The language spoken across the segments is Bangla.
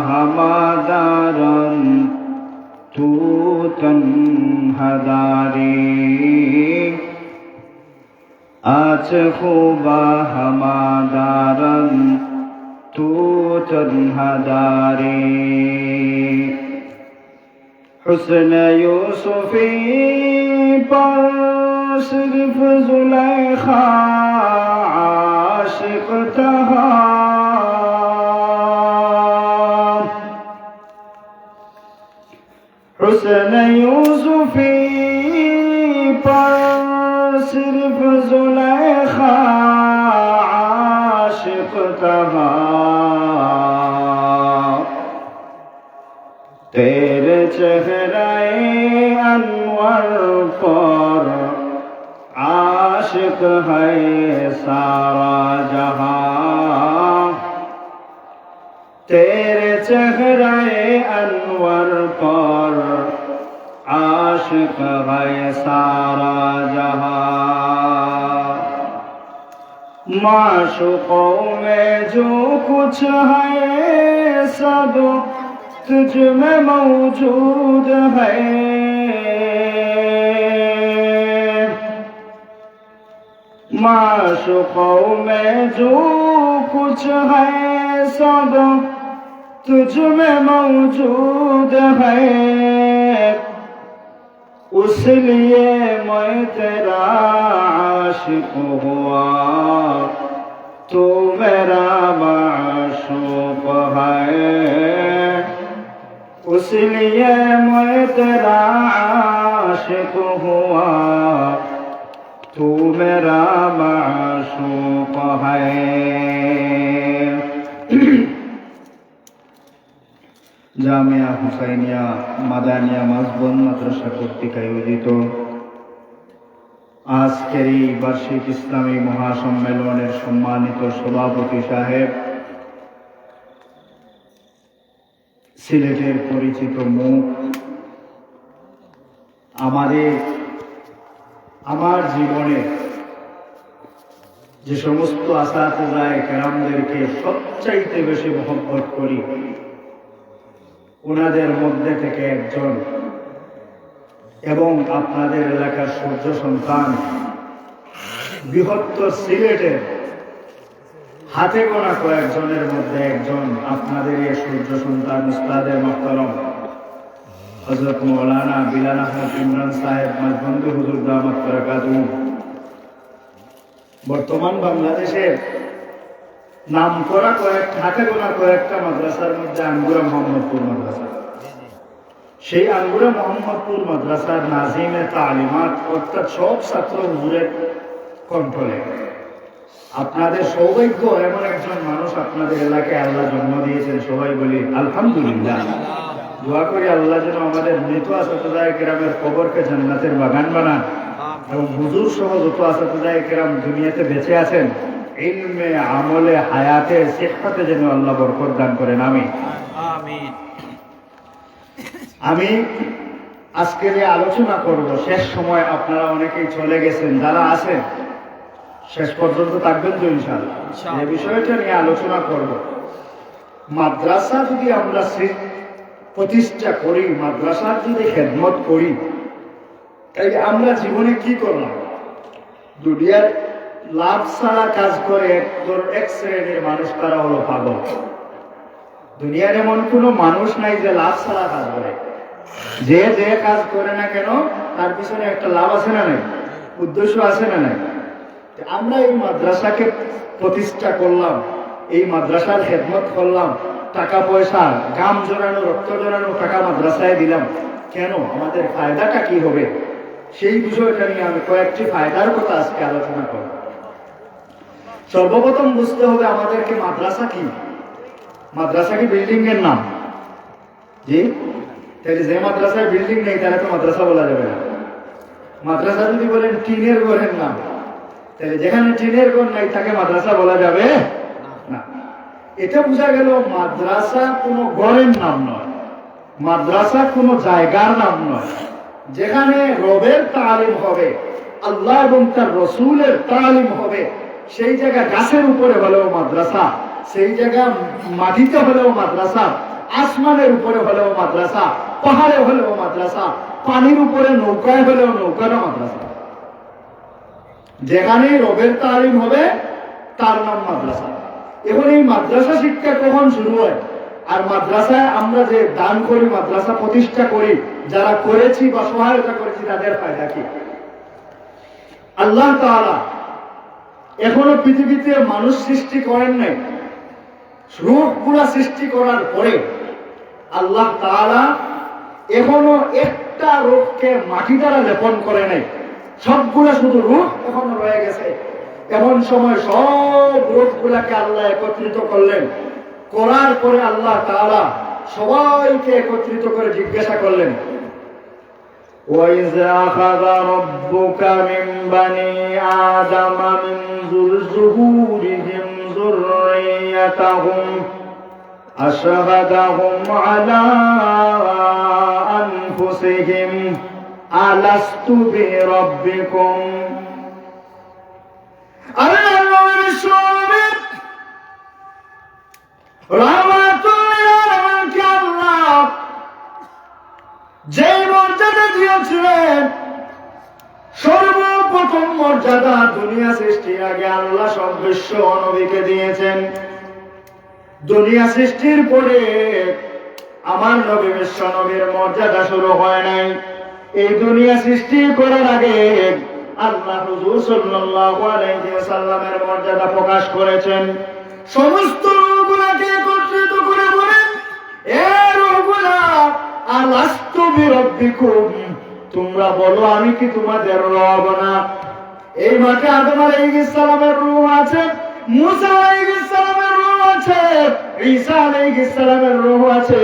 हमादारन तूतन हदारी आज खुबा हमादारन तूतन हदारी हुस्न यूसुफी पर सिर्फ जुलेखा आशिक था। हुस्न यूसुफी पर सिर्फ जुलेखा आशिक था। तेरे चेहरे अनवर पर आशिक है सारा जहां। तेरे चेहरे अनवर पर आशिक है सारा जहां। माशूकों में जो कुछ है सब तुझ में मौजूद है। माशूकों में जो कुछ है सब तुझ में मौजूद है। उसलिए मैं तेरा आशिक हुआ, तू मेरा माशूक है। उसलिए मैं तेरा आशिक हुआ, तू मेरा माशूक है। জামিয়া হুসাইনিয়া মাদানিয়া মাসবন মাদ্রাসা কর্তৃক আয়োজিত আজকের এই বার্ষিক ইসলামী মহাসম্মেলনের সম্মানিত সভাপতি সাহেব, সিলেটের পরিচিত মুখ, আমার জীবনে যে সমস্ত আসাতিজায়ে কেরামদেরকে সবচাইতে বেশি মহব্বত করি, ওনাদের মধ্যে থেকে একজন এবং আপনাদের এলাকার সূর্য সন্তান, বৃহত্তর সিলেটের হাতে গোনা কয়েকজনের মধ্যে একজন, আপনাদের এই সূর্য সন্তান উস্তাদে মুহতারাম হযরত মাওলানা বিলাল আহমদ ইমরান সাহেব মাঝবন্দি হুজুর দামাত বারাকাতুহু বর্তমান বাংলাদেশের নামকরা হাতে গোনা কয়েকটা মাদ্রাসার মধ্যে আঙ্গুরা মোহাম্মদপুর মাদ্রাসা। সেই আঙ্গুরা মোহাম্মদপুর মাদ্রাসার নাজিমে তালিমাত অর্থাৎ সব ছাত্র হুজুরের কন্ট্রোলে। আপনাদের সৌভাগ্য, এমন একজন মানুষ আপনাদের এলাকায় আল্লাহ জন্ম দিয়েছেন। সবাই বলি আলহামদুলিল্লাহ। দোয়া করি আল্লাহ যেন আমাদের মৃত আসাতিজায়ে কেরামের কবরকে জান্নাতের বাগান বানান এবং হুজুর সহ যত আসাতিজায়ে কেরাম দুনিয়াতে বেঁচে আছেন ইলমে, আমলে, হায়াতে, সিহহাতে যেন আল্লাহ বরকত দান করেন। আমিন। আমি আজকে যে আলোচনা করব, শেষ সময় আপনারা অনেকেই চলে গেছেন, যারা আছেন শেষ পর্যন্ত থাকবেন তো ইনশাআল্লাহ। এই বিষয়টা নিয়ে আলোচনা করব। মাদ্রাসা যদি আমরা প্রতিষ্ঠা করি, মাদ্রাসার যদি খেদমত করি, তাই আমরা জীবনে কি করলাম? দুনিয়ার লাভ ছাড়া কাজ করে এক শ্রেণীর মানুষ, তারা হলো পাগল। দুনিয়ার এমন কোনো মানুষ নাই যে লাভ ছাড়া কাজ করে। যে যে কাজ করে না কেন তার পিছনে একটা লাভ আছে না নাই, উদ্দেশ্য আছে না নাই। আমরা এই মাদ্রাসাকে প্রতিষ্ঠা করলাম, এই মাদ্রাসার খেদমত করলাম, টাকা পয়সা, গাম জড়ানো, রক্ত জড়ানো টাকা মাদ্রাসায় দিলাম, কেন? আমাদের ফায়দাটা কি হবে? সেই বিষয়টা নিয়ে আমি কয়েকটি ফায়দার কথা আজকে আলোচনা করব। সর্বপ্রথম বুঝতে হবে আমাদেরকে মাদ্রাসা কি। মাদ্রাসা কি বিল্ডিং এর নাম? জি, তাহলে যে মাদ্রাসায় বিল্ডিং নেই তাহলে তো মাদ্রাসা বলা যাবে না। মাদ্রাসা যদি বলেন টিনের ঘরের নাম, তাহলে যেখানে টিনের ঘর নাই তাকে মাদ্রাসা বলা যাবে না। এটা বোঝা গেল মাদ্রাসা কোনো ঘরের নাম নয়, মাদ্রাসা কোনো জায়গার নাম নয়। যেখানে রবের তালিম হবে, আল্লাহ এবং তার রসুলের তালিম হবে, সেই জায়গা গাছের উপরে হলেও মাদ্রাসা, সেই জায়গা মাটিতে হলেও মাদ্রাসা, আসমানের উপরে হলেও মাদ্রাসা, পাহাড়ে হলেও মাদ্রাসা, পানির উপরে নৌকায় হলেও নৌকারও মাদ্রাসা। যেখানেই রবের তালিম হবে তার নাম মাদ্রাসা। এখন এই মাদ্রাসা শিক্ষা কখন শুরু হয়? আর মাদ্রাসায় আমরা যে দান করি, মাদ্রাসা প্রতিষ্ঠা করি, যারা করেছি বা সহায়তা করেছি তাদের ফায়দা কি? আল্লাহ তাআলা এখনো পৃথিবীতে মানুষ সৃষ্টি করেন নাই। রূহগুলা সৃষ্টি করার পরে আল্লাহ তাআলা এখনো একটা রূহকে মাটি দ্বারা লেপন করে নাই। সবগুলা শুধু রূহ এখনো রয়ে গেছে। এমন সময় সব রূহগুলাকে আল্লাহ একত্রিত করলেন। করার পরে আল্লাহ তাআলা সবাইকে একত্রিত করে জিজ্ঞাসা করলেন, وَإِذْ أَخَذَ رَبُّكَ مِنْ بَنِي آدَمَ مِنْ ظُهُورِهِمْ ذُرِّيَّتَهُمْ أَشْهَدَهُمْ عَلَى أَنفُسِهِمْ أَلَسْتُ بِرَبِّكُمْ যে মর্যাদা দিয়েছিলেন, সর্বপ্রথম মর্যাদা দুনিয়া সৃষ্টির আগে আল্লাহ সব বিশ্ব নবীকে দিয়েছেন। দুনিয়া সৃষ্টির পরে আমার নবী বিশ্ব নবীর মর্যাদা শুরু হয় নাই। এই দুনিয়া সৃষ্টি করার আগে আল্লাহ হুজুর সাল্লাল্লাহু আলাইহি ওয়াসাল্লামের মর্যাদা প্রকাশ করেছেন। সমস্ত রূহগুলোকে একত্রিত করে বলেন, এ রূহগুলা, আলাস্তু বিরাব্বিকুম, তোমরা বলো আমি কি তোমাদের রব না? এই মাঠে আদম আলাইহিস সালামের রূহ আছে, মুসা আলাইহিস সালামের রূহ আছে, ঈসা আলাইহিস সালামের রূহ আছে,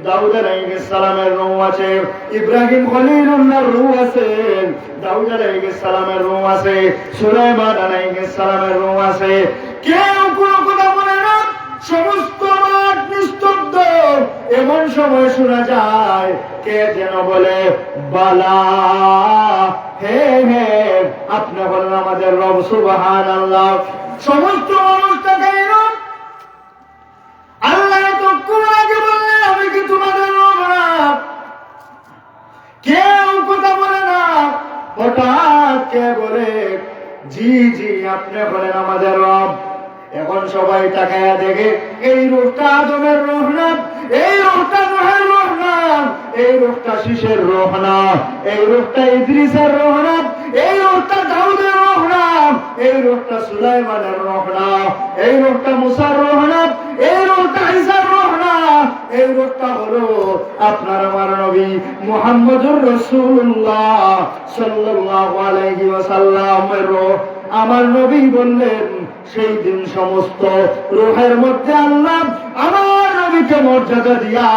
দাউদ আলাইহিস সালামের রূহ আছে, ইব্রাহিম খলিলুল্লাহর রূহ আছে, দাউদ আলাইহিস সালামের রূহ আছে, সুলাইমান আলাইহিস সালামের রূহ আছে। কেউ কোনো কথা বলে না, সমস্ত মাঠ নিস্তব্ধ। এমন সময় শোনা যায় কে যেন বলে, বালা, হে হে, আপনি বলেন আমাদের রব সুবহানাল্লাহ। সমস্ত মানুষ তাকাইল, আল্লাহ তখন আগে বললেন আমি কি তোমাদের রব না? কেউ কথা বলে না। হঠাৎ কে বলে, জি জি, আপনি বলেন আমাদের রব। এখন সবাই তাকায়া দেখে, এই রূহটা আদমের রূহ না, এই রূহটা নূহের রূহ না, এই রূহটা শীষের রূহ না, এই রূহটা ইদ্রিসের রূহ না, এই রূহটা দাউদের রূহ না, এই রূহটা সুলাইমানের রূহ না, এই রূহটা মুসার রূহ না, এই রূহটা ঈসার রূহ না, এই রূহটা হলো আপনার আমার নবী মুহাম্মদুর রাসূলুল্লাহ সাল্লাল্লাহু আলাইহি ওয়াসাল্লামের রূহ। আমার নবী বললেন, সেই দিন সমস্ত রূহের মধ্যে আল্লাহ আমার নবীকে মর্যাদা দিয়া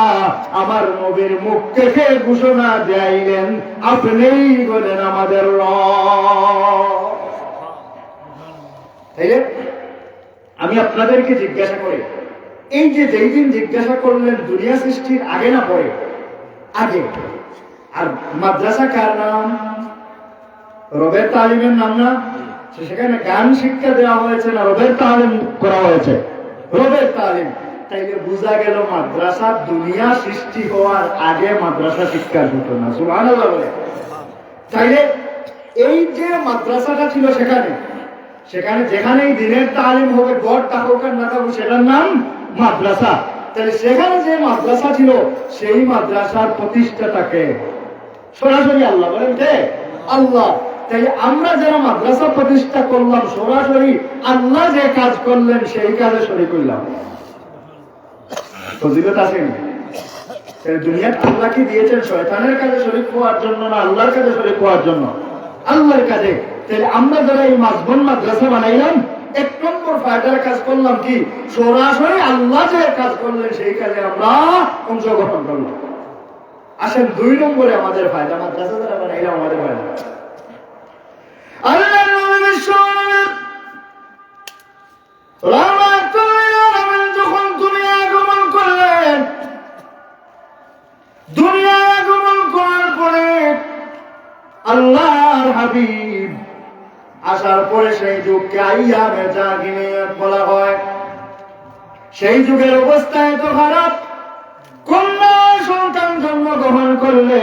আমার নবীর মুখ থেকে ঘোষণা দিলেন, আপনিই বলেন আমাদের রব। তাইলে আমি আপনাদেরকে জিজ্ঞাসা করি, এই যে যেই দিন জিজ্ঞাসা করলেন দুনিয়া সৃষ্টির আগে না পরে? আগে। আর মাদ্রাসা কার নাম? রবের তালিমের নাম না? সেখানে গান শিক্ষা দেওয়া হয়েছে না রবের তালিম করা হয়েছে? রবের তালিম। তাইলে বোঝা গেল মাদ্রাসা দুনিয়া সৃষ্টি হওয়ার আগে মাদ্রাসা শিক্ষার ঘটনা। সুবহানাল্লাহ বলে। তাইলে এই যে মাদ্রাসাটা ছিল সেখানে যেখানেই দিনের তালিম হবে, গড় থাকুক আর না থাকুক, সেটার নাম মাদ্রাসা। তাহলে সেখানে যে মাদ্রাসা ছিল সেই মাদ্রাসার প্রতিষ্ঠাতাকে সরাসরি আল্লাহ বলেন, কে? আল্লাহ। তাই আমরা যারা মাদ্রাসা প্রতিষ্ঠা করলাম, সরাসরি আল্লাহ যে কাজ করলেন সেই কাজে শরীক হইলাম। ফজিলত আছে না? দুনিয়ার আল্লাহ কি দিয়েছেন শয়তানের কাজে শরীক হওয়ার জন্য না আল্লাহর কাজে শরীক হওয়ার জন্য? আল্লাহর কাজে। তাহলে আমরা যারা এই মাসবন মাদ্রাসা বানাইলাম, এক নম্বর ফায়দার কাজ করলাম কি? সরাসরি আল্লাহ যে কাজ করলেন সেই কাজে আমরা অংশগ্রহণ করলাম। আসেন দুই নম্বরে আমাদের ফায়দা, মাদ্রাসা যারা বানাইলাম আমাদের ফায়দা। আল্লাহ যখন দুনিয়া আগমন করলেন, দুনিয়া আগমন করার পরে আল্লাহর হাবিব আসার পরে সেই যুগকে আইয়ামে জাহিলিয়াত বলা হয়। সেই যুগের অবস্থা এত খারাপ, কন্যা সন্তান জন্মগ্রহণ করলে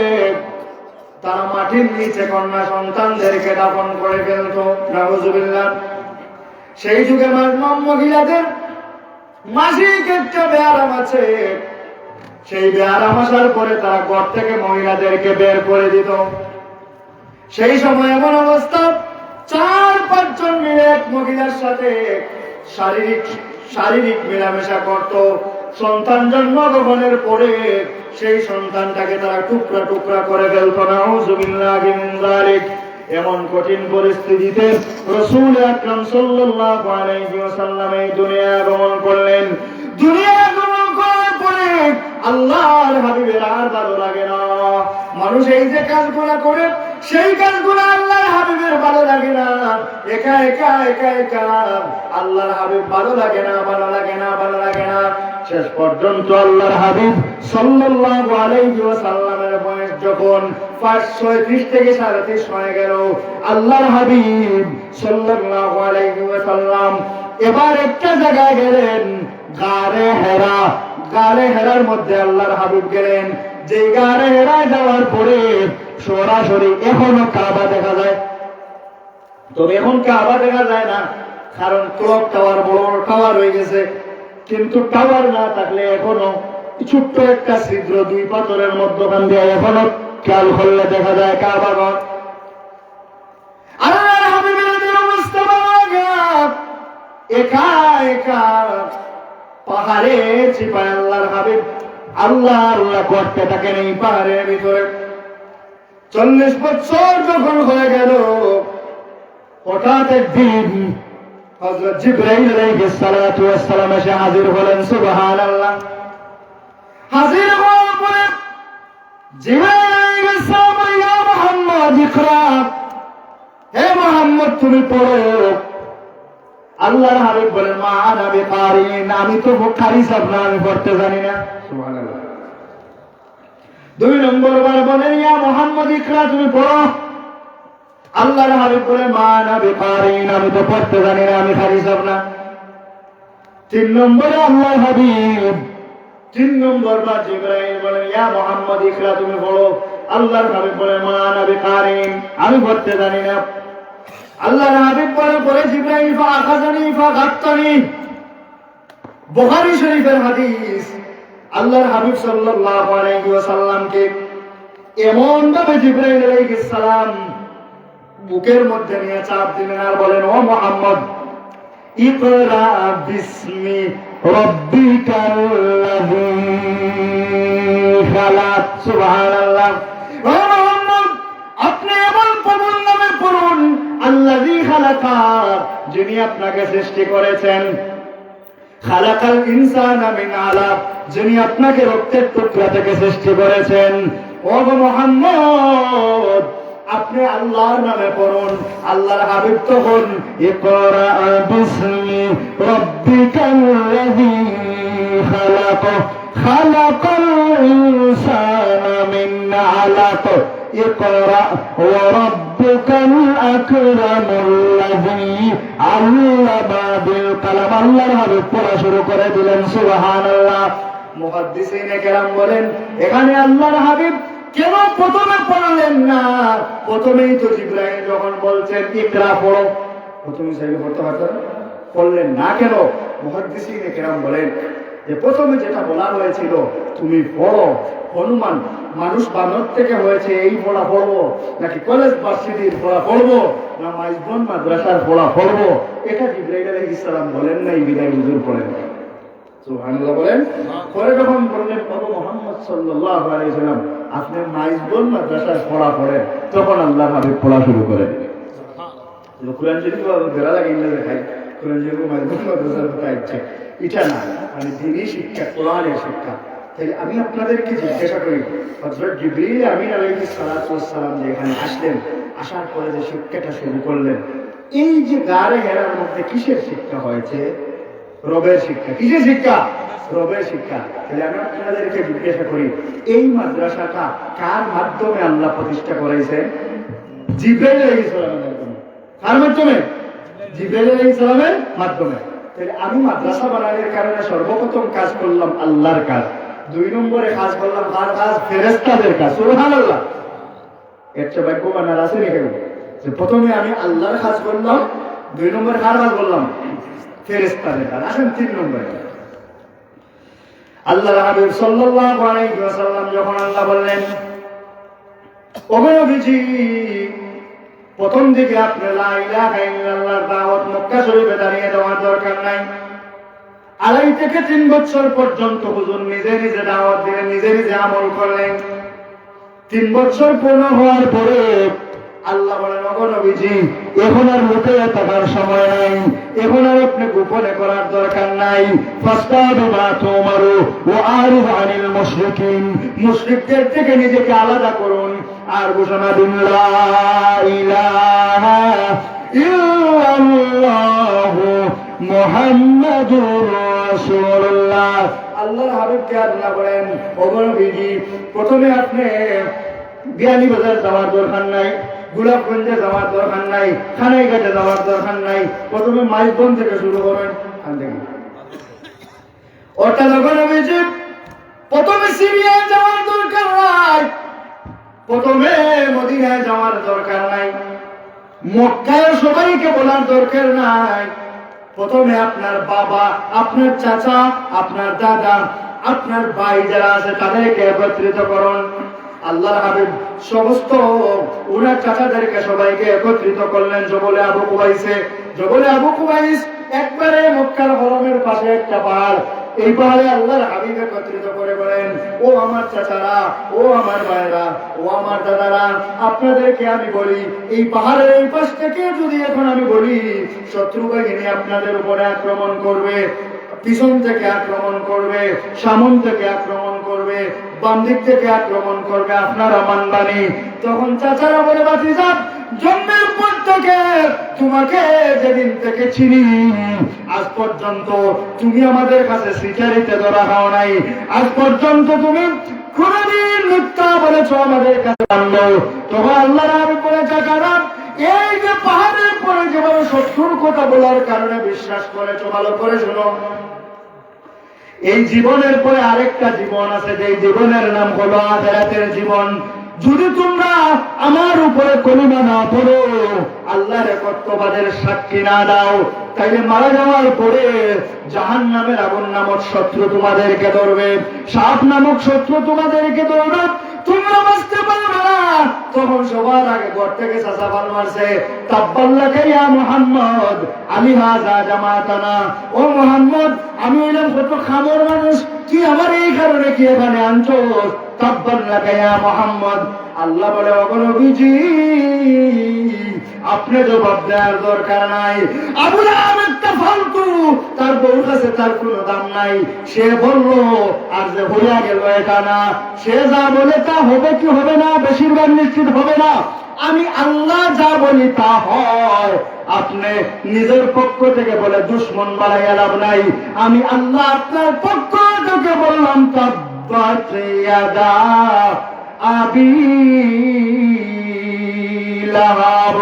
তারা মাটির নিচে কন্যা সন্তানদেরকে দাফন করে ফেলত। নাউজুবিল্লাহ। সেই যুগে মহিলাদের মাসিক একটা ব্যায়াম আছে, সেই ব্যায়াম আসার পরে তারা ঘর থেকে মহিলাদেরকে বের করে দিত। সেই সময় এমন অবস্থা, 4-5 জন মিলে এক মহিলার সাথে শারীরিক মেলামেশা করত। সন্তান জন্মগ্রহণের পরে সেই সন্তানটাকে তারা টুকরা টুকরা করে ফেলত। নাউজুবিল্লাহি মিন যালিক। এমন কঠিন পরিস্থিতিতে রাসূল আকরাম সাল্লাল্লাহু আলাইহি ওয়াসাল্লাম এই দুনিয়া আগমন করলেন। দুনিয়া আগমন করার পরে আল্লাহর হাবিবের আর ভালো লাগে না। মানুষ এই যে কাজগুলা করে, সেই কাজগুলো আল্লাহর হাবিবের ভালো লাগে না। একা একা একা একা আল্লাহর হাবিব ভালো লাগে না, ভালো লাগে না, ভালো লাগে না। শেষ পর্যন্ত আল্লাহর হাবিব সাল্লাল্লাহু আলাইহি ওয়াসাল্লামের বয়স যখন 35 থেকে 37 হয়ে গেল, আল্লাহর হাবিব সাল্লাল্লাহু আলাইহি ওয়াসাল্লাম এবার একটা জায়গায় গেলেন, গারে হেরা। গারে হেরার মধ্যে আল্লাহর হাবিব গেলেন। যে গারে হেরায় যাওয়ার পরে সরাসরি এখনো কাবা দেখা যায়। তবে এখন কাবা দেখা যায় না, কারণ ক্লক টাওয়ার, বড় বড় টাওয়ার হয়ে গেছে। কিন্তু টাওয়ার না থাকলে এখনো ছোট্ট একটা ছিদ্র 2 পাথরের মধ্যখান দিয়ে এখনো খেয়াল করলে দেখা যায় কাবা ঘর। আল্লাহর হাবিবের অবস্থা একা একা পাহাড়ের চিপায় আল্লাহর হাবিব আল্লাহ আল্লাহ করতে থাকেন এই পাহাড়ের ভিতরে। 40 বছর যখন হয়ে গেল, হঠাৎ একদিন হযরত জিবরাইল আলাইহিস সালাতু ওয়াস সালাম এসে হাজির হলেন। সুবহানাল্লাহ। হাজির হওয়ার পরে জিবরাইল আলাইহিস সালাম, ইয়া মুহাম্মদ ইকরা, হে মুহাম্মদ তুমি পড়ো। আল্লাহর হাবিব বলেন, মা আনা বিকারিন, আমি তো বুখারী সব না, আমি পড়তে জানি না। সুবহানাল্লাহ। 2 নম্বর বার বলেন, ইয়া মুহাম্মদ ইকরা, তুমি পড়ো। আল্লাহর হাবিব বলেন, মা আনা বিকারিন, আমি তো পড়তে জানি না, আমি খারি সব না। 3 নম্বরে আল্লাহর হাবিব 3 নম্বর বার জিবরাইল বলেন, ইয়া মুহাম্মদ ইকরা, তুমি পড়ো। আল্লাহর হাবিব বলেন, মা আনা বিকারিন, আমি পড়তে জানি না। আল্লাহর হাবিব বলেন, পরে জিবরাইল ফাআখাযানি ফাগাত্তানি। বুখারী শরীফের হাদিস। আল্লাহর হাবিব সাল্লাল্লাহু আলাইহি ওয়াসাল্লামকে এমন ভাবে জিবরাইল আলাইহিস সালাম বুকের মধ্যে নিয়ে চাপ দিলেন আর বলেন, ও মুহাম্মদ ইকরা বিসমি রাব্বিকাল্লাযী খালাক। সুবহানাল্লাহ। ও মুহাম্মদ, আপনি এমন প্রভুর নামে পড়ুন, আল্লাযী খালাকা, যিনি আপনাকে সৃষ্টি করেছেন। খালাকাল ইনসানা মিন আলাক, যিনি আপনাকে রক্তের টুকরা থেকে সৃষ্টি করেছেন। ও মুহাম্মদ, আপনি আল্লাহর নামে পড়ুন। আল্লাহর হাবিব তখন ইকরা বিসমি রাব্বিকাল্লাযী খালাক খালাকাল ইনসানা মিন আলাক ইকরা ওয়া রাব্বুকাল আকরামুল্লাযী আল্লামা বিল কালাম। আল্লাহর হাবিব পড়া শুরু করে দিলেন। সুবহানাল্লাহ। মুহাদ্দিসিনে কেরাম বলেন, এখানে আল্লাহর হাবিব কেন প্রথমে পড়লেন না? প্রথমেই তো জিবরাইল যখন বলছেন ইকরা পড়ো, প্রথমে চাইলে পড়তে পারতেন, পড়লেন না কেন? মুহাদ্দিসিনে কেরাম বলেন যে প্রথমে যেটা বলা হয়েছিল তুমি পড়ো, অনুমান মানুষ বানর থেকে হয়েছে, এই পড়া পড়বো নাকি কলেজ ভার্সিটির পড়া পড়বো না মাইজবন মাদ্রাসার পড়া পড়বো, এটা জিবরাইল আলাইহিস সালাম বলেন নাই, বিদায় হুজুর পড়েন। সুবহানাল্লাহ বলেন। পরে যখন বললেন বাবা মুহাম্মদ সাল্লাল্লাহু আলাইহি ওয়াসাল্লাম আপনি মাইজবন মাদ্রাসার পড়া পড়েন, তখন আল্লাহর হাবিব পড়া শুরু করেন। কোরআন শরীফ বেড়া লাগে ইংরেজি খাই, কোরআন শরীফ মাইজবন মাদ্রাসার কথা ইচ্ছে এটা না, মানে দিনই শিক্ষা, কোরআনের শিক্ষা। তাই আমি আপনাদেরকে জিজ্ঞাসা করি, হযরত জিবরিল আমিন আলাইহিস সালাতু ওয়াস সালাম যে এখানে আসলেন, আসার পরে যে শিক্ষাটা শুরু করলেন, এই যে গারে হেরার মধ্যে কিসের শিক্ষা হয়েছে? রবের শিক্ষা। কিসের শিক্ষা? রবের শিক্ষা। তাহলে আমি আপনাদেরকে জিজ্ঞাসা করি, এই মাদ্রাসাটা কার মাধ্যমে আল্লাহ প্রতিষ্ঠা করেছে? জিবরাইল আলাইহিস সালামের মাধ্যমে। কার মাধ্যমে? জিবরাইল আলাইহিস সালামের মাধ্যমে। তাহলে আমি মাদ্রাসা বানানোর কারণে সর্বপ্রথম কাজ করলাম আল্লাহর কাজ, 2 নম্বরে কাজ করলাম কার কাজ? ফেরেশতাদের কাজ। সুবহানাল্লাহ। এর চেয়ে ভাগ্যবান আর আছে নাকি? যে প্রথমে আমি আল্লাহর কাজ করলাম, 2 নম্বরে কার কাজ করলাম? ফেরেশতাদের কাজ। আসেন 3 নম্বরে। আল্লাহর হাবিব সাল্লাল্লাহু আলাইহি ওয়াসাল্লাম যখন আল্লাহ বললেন, ও নবীজি প্রথম দিকে আপনি লা ইলাহা ইল্লাল্লাহর দাওয়াত মক্কা শরীফে দাঁড়িয়ে দেওয়ার দরকার নাই। 2.5 থেকে 3 বছর পর্যন্ত হুজুর নিজে নিজে দাওয়াত দিলেন, নিজে নিজে আমল করলেন। 3 বছর পূর্ণ হওয়ার পরে আল্লাহ বলেন, ও নবীজি এখন আর লুকিয়ে থাকার সময় নাই, এখন আর আপনি গোপনে করার দরকার নাই। ফাস্তাবু মা তুমারু ওয়া আরিফ আনিল মুশরিকিন, মুশরিকদের থেকে নিজেকে আলাদা করুন আর ঘোষণা দিন লা ইলাহা ইল্লাল্লাহু মুহাম্মাদুর রাসূলুল্লাহ। আল্লাহর হাবিবকে আল্লাহ বলেন, ও নবীজি প্রথমে আপনি বিয়ানীবাজার যাওয়ার দরকার নাই, গোলাপগঞ্জে যাওয়ার দরকার নাই, খানাইঘাটে যাওয়ার দরকার নাই, প্রথমে মাইজগঞ্জ থেকে শুরু করেন। ওটা যখন হয়েছে প্রথমে সিরিয়ায় যাওয়ার দরকার নাই, প্রথমে মদিনায় যাওয়ার দরকার নাই, মক্কায় সবাইকে বলার দরকার নাই। প্রথমে আপনার বাবা, আপনার চাচা, আপনার দাদা, আপনার ভাই যারা আছে তাদেরকে একত্রিত করুন। আল্লাহর হাবিব সমস্ত ওনার চাচাদেরকে সবাইকে একত্রিত করলেন জবলে আবু কুবাইসে। জবলে আবু কুবাইস একবারে মক্কার হরমের পাশে একটা পাহাড়। এই পাহাড়ে আল্লাহর হাবিব একত্রিত করে বলেন, ও আমার চাচারা, ও আমার ভাইরা, ও আমার দাদারা, আপনাদেরকে আমি বলি এই পাহাড়ের এই পাশ থেকে যদি এখন আমি বলি শত্রু বাহিনী আপনাদের উপরে আক্রমণ করবে, পিছন থেকে আক্রমণ করবে, সামন থেকে আক্রমণ করবে, বাম দিক থেকে আক্রমণ করবে, আপনারা মানবানি। তখন চাচারা বলে, ভাতিজা জন্মের পর থেকে তোমাকে যেদিন থেকে চিনি আজ পর্যন্ত তুমি আমাদের কাছে শিকারিতে ধরা খাও নাই, আজ পর্যন্ত তুমি কোনদিন মিথ্যা বলেছ আমাদের কাছে আনলো। তখন আল্লাহর হাবিব বলে, চাচারা এই যে পাহাড়ের পরে যেভাবে শত্রুর কথা বলার কারণে বিশ্বাস করেছো, ভালো করে শোনো, এই জীবনের পরে আরেকটা জীবন আছে, যে জীবনের নাম হলো আখিরাতের জীবন। যদি তোমরা আমার উপরে কলিমা না পড়ো, আল্লাহর একত্ববাদের সাক্ষী না দাও, তাইলে মারা যাওয়ার পরে জাহান্নামের আগুন নামক শত্রু তোমাদেরকে ধরবে, সাপ নামক শত্রু তোমাদেরকে ধরবে, তোমরা বাঁচতে পারবে না। তখন সবার আগে ঘর থেকে চাচা পাল মারছে, তাব্বাল্লাকা ইয়া মুহাম্মদ আলী হাযা জামাতানা, ও মুহাম্মদ আমি হইলাম কত খামর মানুষ, কি আমার এই কারণে কি এখানে আনছো? তাব্বাল্লাকা ইয়া মুহাম্মদ। আল্লাহ বলে, ও নবীজি আপনি জবাব দেওয়ার দরকার নাই। আবু লাহাব একটা ফালতু, তার বউর কাছে তার কোনো দাম নাই, সে বললো আর যে হইয়া গেল এটা না, সে যা বলে তা হবে কি হবে না, বেশিরভাগ নিশ্চিত হবে না। আমি আল্লাহ যা বলি তা হয়। আপনি নিজের পক্ষ থেকে বলে দুশ্মন বাড়াইয়া লাভ নাই। আমি আল্লাহ আপনার পক্ষ থেকে বললাম তাব্বাত ইয়াদা আবি লাহাব।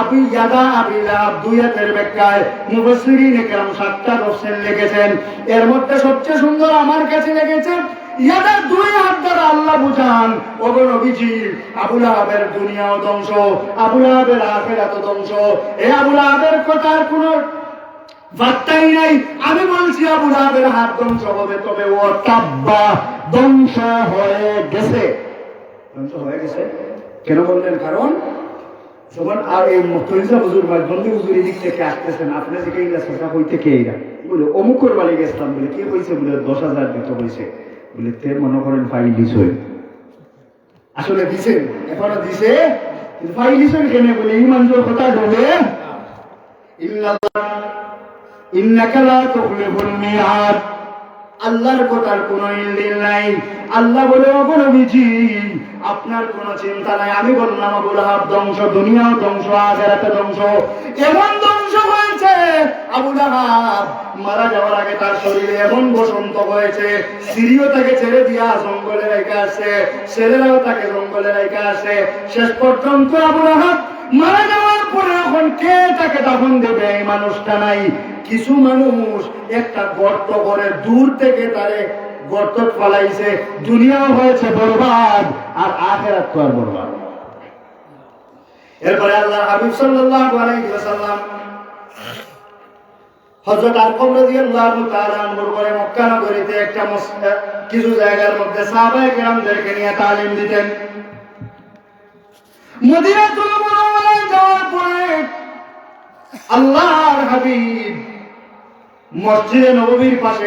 আবি ইয়াদা আবি লাহাব দুইয়ের ব্যাখ্যায় মুফাসসিরিন কেরাম 7টা তাফসীর লিখেছেন। এর মধ্যে সবচেয়ে সুন্দর আমার কাছে লেগেছে ইয়াদা 2 হাত দ্বারা আল্লাহ বুঝান, ও নবীজি আবু লাহাবের দুনিয়াও ধ্বংস, আবু লাহাবের আখিরাতও ধ্বংস। এই আবু লাহাবের কথার কোনো বার্তাই নাই। আমি বলছি আবু লাহাবের হাত ধ্বংস হবে, তবে ও তাব্বা ধ্বংস হয়ে গেছে। ধ্বংস হয়ে গেছে কেন বললেন? কারণ যখন আর এই মুফতি হুজুর বা বন্ধু হুজুর এই দিক থেকে আসতেছেন, আপনি থেকে এইরা সোজা হই থেকে এইরা বলে অমুকর বাড়ি গেছিলাম, বলে কে হয়েছে? বলে 10,000 দিতে হয়েছে। বলে তে মনে করেন ফাইল দিছে, আসলে দিছে, এখনো দিছে, কিন্তু ফাইল দিছে কেন? বলে ইমানজোর কথা বলে ইন্নাকা লা তুখলিফুল মিআদ, আল্লাহর কথার কোনো ইলদিল নাই। আল্লাহ বলে, ও নবীজি আপনার কোনো চিন্তা নাই। আমি বললাম আবু লাহাব ধ্বংস, দুনিয়াও ধ্বংস, আখিরাতে ধ্বংস। এমন ধ্বংস হয়েছে আবু লাহাব মারা যাওয়ার আগে তার শরীরে এমন বসন্ত হয়েছে, স্ত্রীও তাকে ছেড়ে দিয়া জঙ্গলে রেখে আসে, ছেলেরাও তাকে জঙ্গলে রেখে আসে। শেষ পর্যন্ত আবু লাহাব মারা যাওয়ার পরে এখন কে তাকে দাফন দেবে এই মানুষটা নাই। কিছু মানুষ একটা গর্ত করে দূর থেকে তারে গর্ত ফলাইছে, দুনিয়াও হয়েছে বরবাদ আর আখিরাত তো আর বরবাদ। এরপরে আল্লাহ হাবিব সাল্লাল্লাহু আলাইহি ওয়াসাল্লাম হযরত আরকম রাদিয়াল্লাহু তাআলা আনহুর পরে মক্কা নগরীতে একটা কিছু জায়গার মধ্যে সাহাবায়ে কেরামদেরকে নিয়ে তালিম দিতেন। মদিনাতুল মুনাওয়ারায় যাওয়ার পরে আল্লাহর হাবিব মসজিদে নববীর পাশে